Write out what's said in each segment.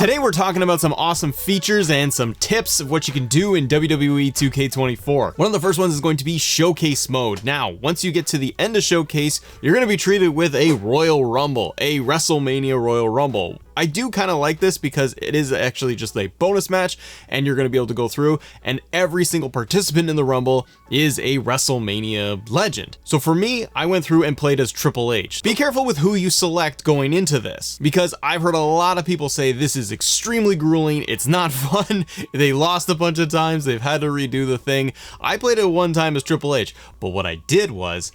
Today we're talking about some awesome features and some tips of what you can do in WWE 2K24. One of the first ones is going to be Showcase mode. Now, once you get to the end of Showcase, you're going to be treated with a Royal Rumble, a WrestleMania Royal Rumble. I do kind of like this because it is actually just a bonus match and you're going to be able to go through and every single participant in the Rumble is a WrestleMania legend. So for me, I went through and played as Triple H. Be careful with who you select going into this because I've heard a lot of people say this is extremely grueling. It's not fun. They lost a bunch of times. They've had to redo the thing. I played it one time as Triple H, but what I did was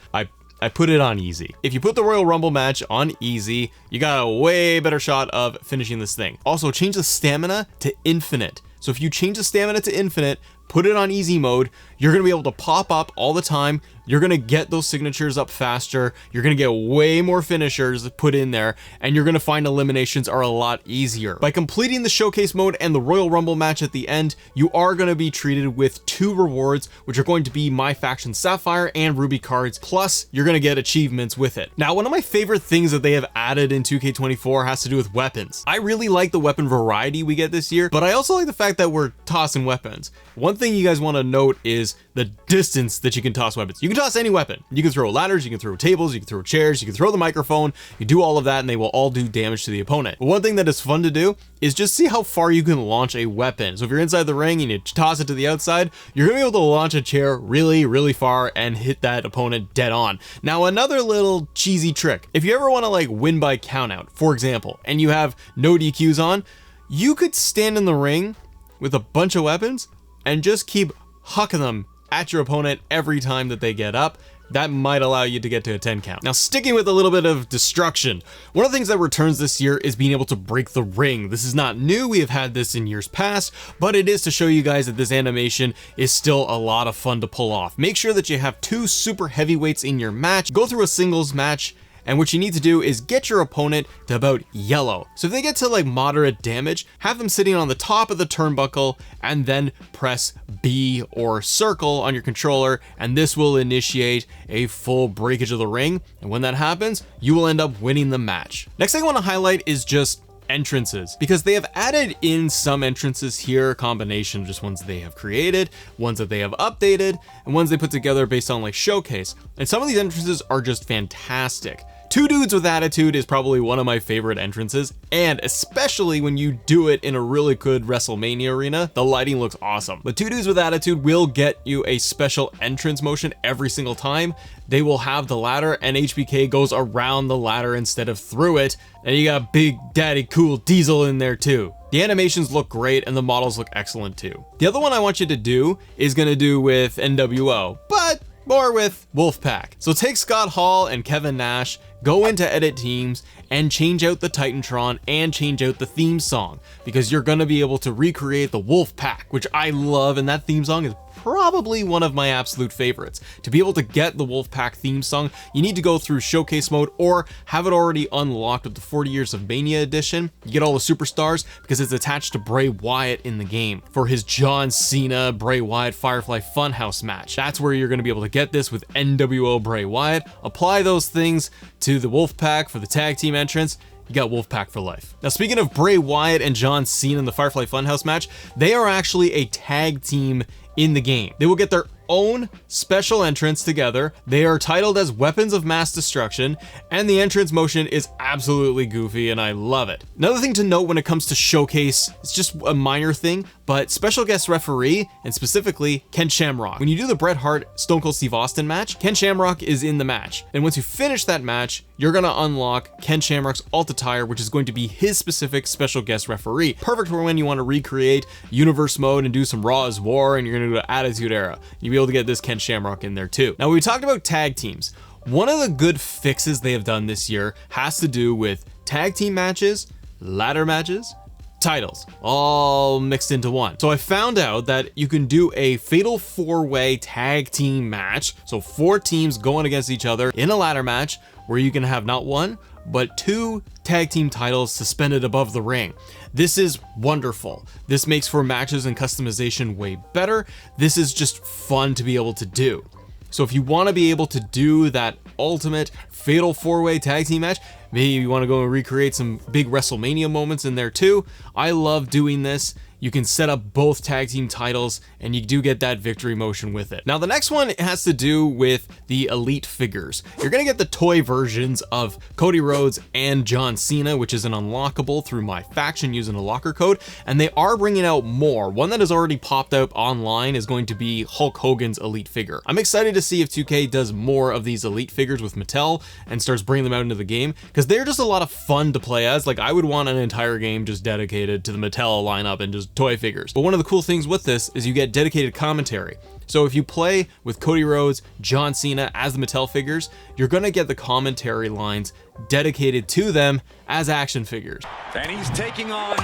I put it on easy. If you put the Royal Rumble match on easy, you got a way better shot of finishing this thing. Also, change the stamina to infinite. So if you change the stamina to infinite, put it on easy mode, you're gonna be able to pop up all the time. You're gonna get those signatures up faster. You're gonna get way more finishers put in there, and you're gonna find eliminations are a lot easier. By completing the Showcase mode and the Royal Rumble match at the end, you are gonna be treated with 2 rewards, which are going to be My Faction Sapphire and Ruby cards, plus you're gonna get achievements with it. Now, one of my favorite things that they have added in 2K24 has to do with weapons. I really like the weapon variety we get this year, but I also like the fact that we're tossing weapons. One thing you guys wanna note is the distance that you can toss weapons. You can toss any weapon. You can throw ladders, you can throw tables, you can throw chairs, you can throw the microphone, you do all of that and they will all do damage to the opponent. But one thing that is fun to do is just see how far you can launch a weapon. So if you're inside the ring and you toss it to the outside, you're gonna be able to launch a chair really, really far and hit that opponent dead on. Now, another little cheesy trick. If you ever wanna like win by countout, for example, and you have no DQs on, you could stand in the ring with a bunch of weapons and just keep hucking them at your opponent every time that they get up. That might allow you to get to a 10 count. Now, sticking with a little bit of destruction, one of the things that returns this year is being able to break the ring. This is not new, we have had this in years past, but it is to show you guys that this animation is still a lot of fun to pull off. Make sure that you have 2 super heavyweights in your match, go through a singles match, and what you need to do is get your opponent to about yellow. So if they get to like moderate damage, have them sitting on the top of the turnbuckle and then press B or circle on your controller, and this will initiate a full breakage of the ring. And when that happens, you will end up winning the match. Next thing I want to highlight is just entrances, because they have added in some entrances here, a combination of just ones they have created, ones that they have updated, and ones they put together based on like Showcase. And some of these entrances are just fantastic. 2 Dudes with Attitude is probably one of my favorite entrances, and especially when you do it in a really good WrestleMania arena, the lighting looks awesome. But 2 Dudes with Attitude will get you a special entrance motion every single time. They will have the ladder and HBK goes around the ladder instead of through it, and you got Big Daddy Cool Diesel in there too. The animations look great and the models look excellent too. The other one I want you to do is gonna do with NWO, but more with Wolfpack. So take Scott Hall and Kevin Nash, go into edit teams and change out the Titantron and change out the theme song, because you're gonna be able to recreate the Wolfpack, which I love, and that theme song is probably one of my absolute favorites. To be able to get the Wolfpack theme song, you need to go through Showcase mode or have it already unlocked with the 40 Years of Mania edition. You get all the superstars because it's attached to Bray Wyatt in the game for his John Cena, Bray Wyatt, Firefly Funhouse match. That's where you're gonna be able to get this with NWO Bray Wyatt. Apply those things to the Wolfpack for the tag team entrance. You got Wolfpack for life. Now, speaking of Bray Wyatt and John Cena in the Firefly Funhouse match, they are actually a tag team in the game. They will get their own special entrance together. They are titled as Weapons of Mass Destruction, and the entrance motion is absolutely goofy and I love it. Another thing to note when it comes to Showcase, it's just a minor thing, but special guest referee, and specifically Ken Shamrock. When you do the Bret Hart Stone Cold Steve Austin match, Ken Shamrock is in the match. And once you finish that match, you're gonna unlock Ken Shamrock's alt attire, which is going to be his specific special guest referee. Perfect for when you want to recreate Universe mode and do some Raw is War and you're gonna do the Attitude Era. You'll be able to get this Ken Shamrock in there too. Now, we talked about tag teams. One of the good fixes they have done this year has to do with tag team matches, ladder matches, titles, all mixed into one. So I found out that you can do a fatal 4-way tag team match. So 4 teams going against each other in a ladder match where you can have not 1, but 2 tag team titles suspended above the ring. This is wonderful. This makes for matches and customization way better. This is just fun to be able to do. So if you want to be able to do that ultimate fatal 4-way tag team match, Maybe you want to go and recreate some big WrestleMania moments in there too. I love doing this. You can set up both tag team titles and you do get that victory motion with it. Now the next one has to do with the Elite figures. You're gonna get the toy versions of Cody Rhodes and John Cena, which is an unlockable through my faction using a locker code, and they are bringing out more. One that has already popped up online is going to be Hulk Hogan's Elite figure. I'm excited to see if 2K does more of these Elite figures with Mattel and starts bringing them out into the game, because they're just a lot of fun to play as. Like, I would want an entire game just dedicated to the Mattel lineup and just toy figures. But one of the cool things with this is you get dedicated commentary. So if you play with Cody Rhodes, John Cena as the Mattel figures, you're gonna get the commentary lines dedicated to them as action figures. And he's taking on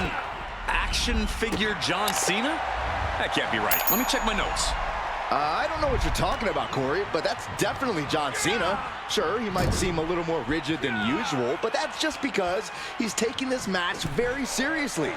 action figure John Cena? That can't be right. Let me check my notes. I don't know what you're talking about, Corey, but that's definitely John Cena. Sure, he might seem a little more rigid than usual, but that's just because he's taking this match very seriously,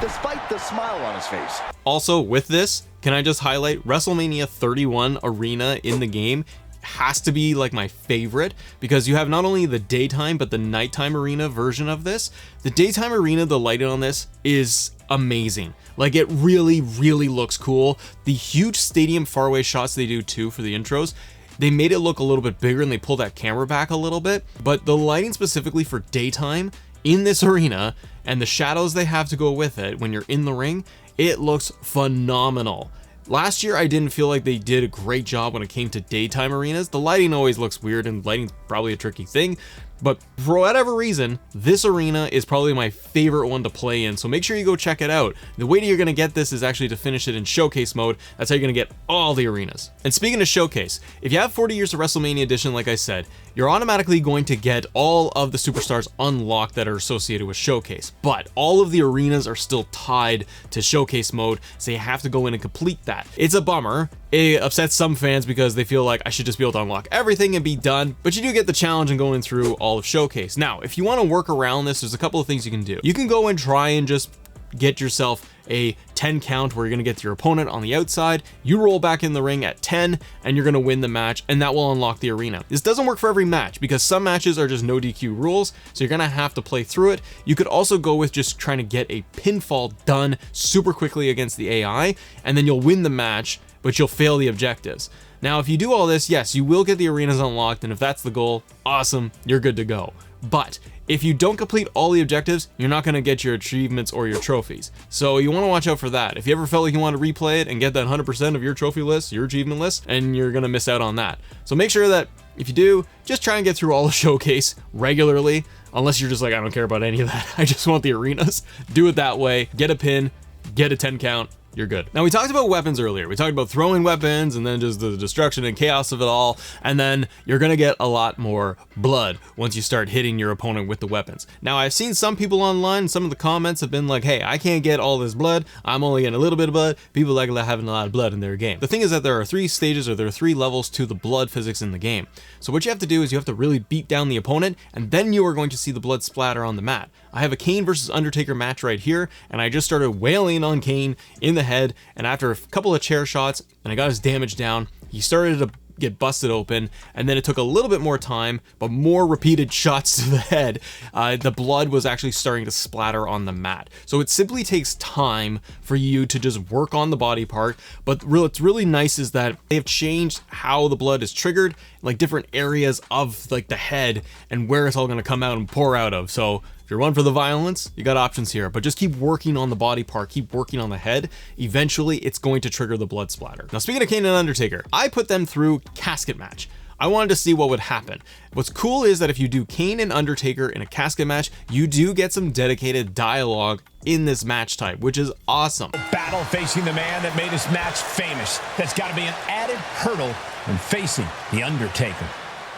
despite the smile on his face. Also, with this, can I just highlight WrestleMania 31 arena in the game has to be like my favorite, because you have not only the daytime but the nighttime arena version of this. The daytime arena, the lighting on this is amazing. Like, it really looks cool. The huge stadium faraway shots they do too for the intros, they made it look a little bit bigger and they pulled that camera back a little bit. But the lighting specifically for daytime in this arena and the shadows they have to go with it when you're in the ring, it looks phenomenal. Last year, I didn't feel like they did a great job when it came to daytime arenas. The lighting always looks weird, and lighting's probably a tricky thing, but for whatever reason, this arena is probably my favorite one to play in, so make sure you go check it out. The way that you're gonna get this is actually to finish it in showcase mode. That's how you're gonna get all the arenas. And speaking of showcase, if you have 40 years of WrestleMania edition, like I said, you're automatically going to get all of the superstars unlocked that are associated with showcase, but all of the arenas are still tied to showcase mode, so you have to go in and complete that. It's a bummer. It upsets some fans because they feel like I should just be able to unlock everything and be done, but you do get the challenge in going through all of showcase. Now, if you want to work around this, there's a couple of things you can do. You can go and try and just get yourself a 10 count where you're going to get your opponent on the outside, you roll back in the ring at 10 and you're going to win the match, and that will unlock the arena. This doesn't work for every match because some matches are just no DQ rules, so you're going to have to play through it. You could also go with just trying to get a pinfall done super quickly against the AI, and then you'll win the match, but you'll fail the objectives. Now, if you do all this, yes, you will get the arenas unlocked, and if that's the goal, awesome, you're good to go. But if you don't complete all the objectives, you're not going to get your achievements or your trophies. So you want to watch out for that. If you ever felt like you want to replay it and get that 100% of your trophy list, your achievement list, and you're going to miss out on that. So make sure that if you do, just try and get through all the showcase regularly, unless you're just like, I don't care about any of that. I just want the arenas. Do it that way. Get a pin, get a 10 count. You're good. Now, we talked about weapons earlier. We talked about throwing weapons and then just the destruction and chaos of it all. And then you're going to get a lot more blood once you start hitting your opponent with the weapons. Now, I've seen some people online, some of the comments have been like, hey, I can't get all this blood. I'm only getting a little bit of blood. People like having a lot of blood in their game. The thing is that there are 3 stages, or there are 3 levels to the blood physics in the game. So what you have to do is you have to really beat down the opponent, and then you are going to see the blood splatter on the mat. I have a Kane versus Undertaker match right here, and I just started wailing on Kane in the head, and after a couple of chair shots and I got his damage down, he started to get busted open, and then it took a little bit more time, but more repeated shots to the head, the blood was actually starting to splatter on the mat. So it simply takes time for you to just work on the body part, but what's really nice is that they have changed how the blood is triggered, like different areas of like the head and where it's all going to come out and pour out of. So if you're one for the violence, you got options here, but just keep working on the body part, keep working on the head. Eventually, it's going to trigger the blood splatter. Now, speaking of Kane and Undertaker, I put them through casket match. I wanted to see what would happen. What's cool is that if you do Kane and Undertaker in a casket match, you do get some dedicated dialogue in this match type, which is awesome. Battle facing the man that made his match famous. That's got to be an added hurdle when facing the Undertaker.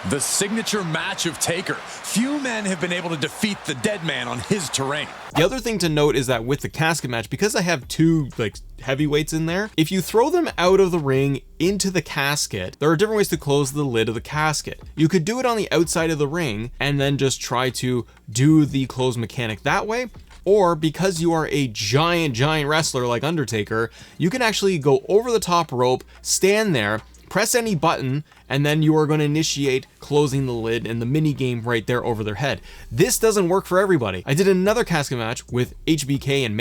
The signature match of Taker. Few men have been able to defeat the dead man on his terrain. The other thing to note is that with the casket match, because I have 2 like heavyweights in there, if you throw them out of the ring into the casket, there are different ways to close the lid of the casket. You could do it on the outside of the ring and then just try to do the close mechanic that way. Or because you are a giant wrestler like Undertaker, you can actually go over the top rope, stand there, press any button, and then you are going to initiate closing the lid and the mini game right there over their head. This doesn't work for everybody. I did another casket match with HBK and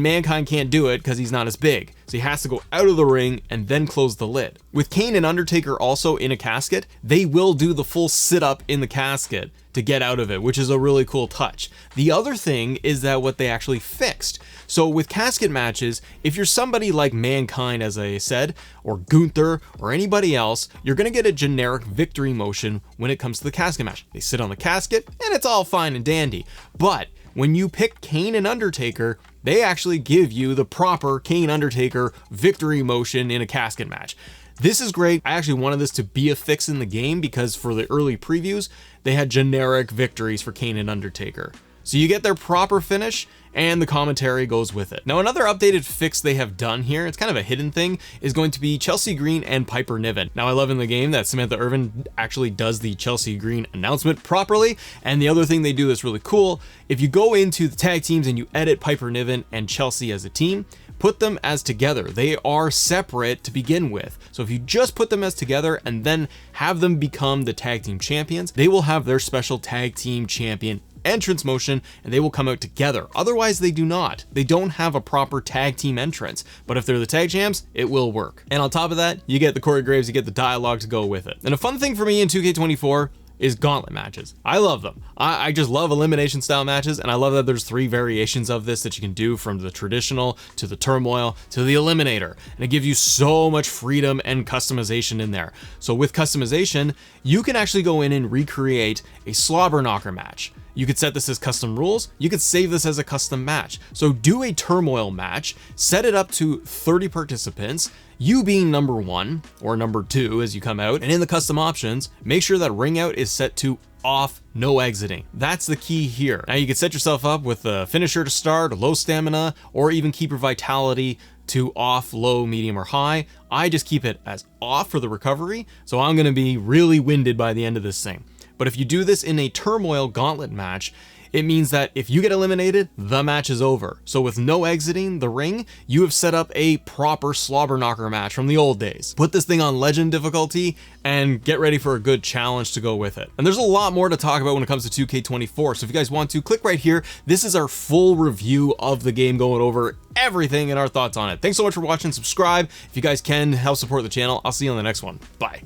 Mankind can't do it because he's not as big. So he has to go out of the ring and then close the lid. With Kane and Undertaker also in a casket, they will do the full sit up in the casket to get out of it, which is a really cool touch. The other thing is that what they actually fixed. So with casket matches, if you're somebody like Mankind, as I said, or Gunther, or anybody else, you're gonna get a generic victory motion when it comes to the casket match. They sit on the casket and it's all fine and dandy. But when you pick Kane and Undertaker, they actually give you the proper Kane Undertaker victory motion in a casket match. This is great. I actually wanted this to be a fix in the game because for the early previews, they had generic victories for Kane and Undertaker. So you get their proper finish and the commentary goes with it. Now, another updated fix they have done here, it's kind of a hidden thing, is going to be Chelsea Green and Piper Niven. Now, I love in the game that Samantha Irvin actually does the Chelsea Green announcement properly. And the other thing they do that's really cool, if you go into the tag teams and you edit Piper Niven and Chelsea as a team, put them as together. They are separate to begin with. So if you just put them as together and then have them become the tag team champions, they will have their special tag team champion entrance motion and they will come out together. Otherwise, they do not. They don't have a proper tag team entrance, but if they're the tag champs, it will work. And on top of that, you get the Corey Graves, you get the dialogue to go with it. And a fun thing for me in 2K24 is gauntlet matches. I love them. I just love elimination style matches, and I love that there's 3 variations of this that you can do, from the traditional to the turmoil to the eliminator, and it gives you so much freedom and customization in there. So with customization, you can actually go in and recreate a slobber knocker match. You could set this as custom rules. You could save this as a custom match. So do a turmoil match, set it up to 30 participants, you being number 1 or number 2 as you come out, and in the custom options, make sure that ring out is set to off, no exiting. That's the key here. Now you can set yourself up with a finisher to start, low stamina, or even keep your vitality to off, low, medium, or high. I just keep it as off for the recovery, so I'm gonna be really winded by the end of this thing. But if you do this in a turmoil gauntlet match, it means that if you get eliminated, the match is over. So with no exiting the ring, you have set up a proper slobber knocker match from the old days. Put this thing on legend difficulty and get ready for a good challenge to go with it. And there's a lot more to talk about when it comes to 2K24. So if you guys want to, click right here. This is our full review of the game, going over everything and our thoughts on it. Thanks so much for watching. Subscribe if you guys can, help support the channel. I'll see you on the next one. Bye.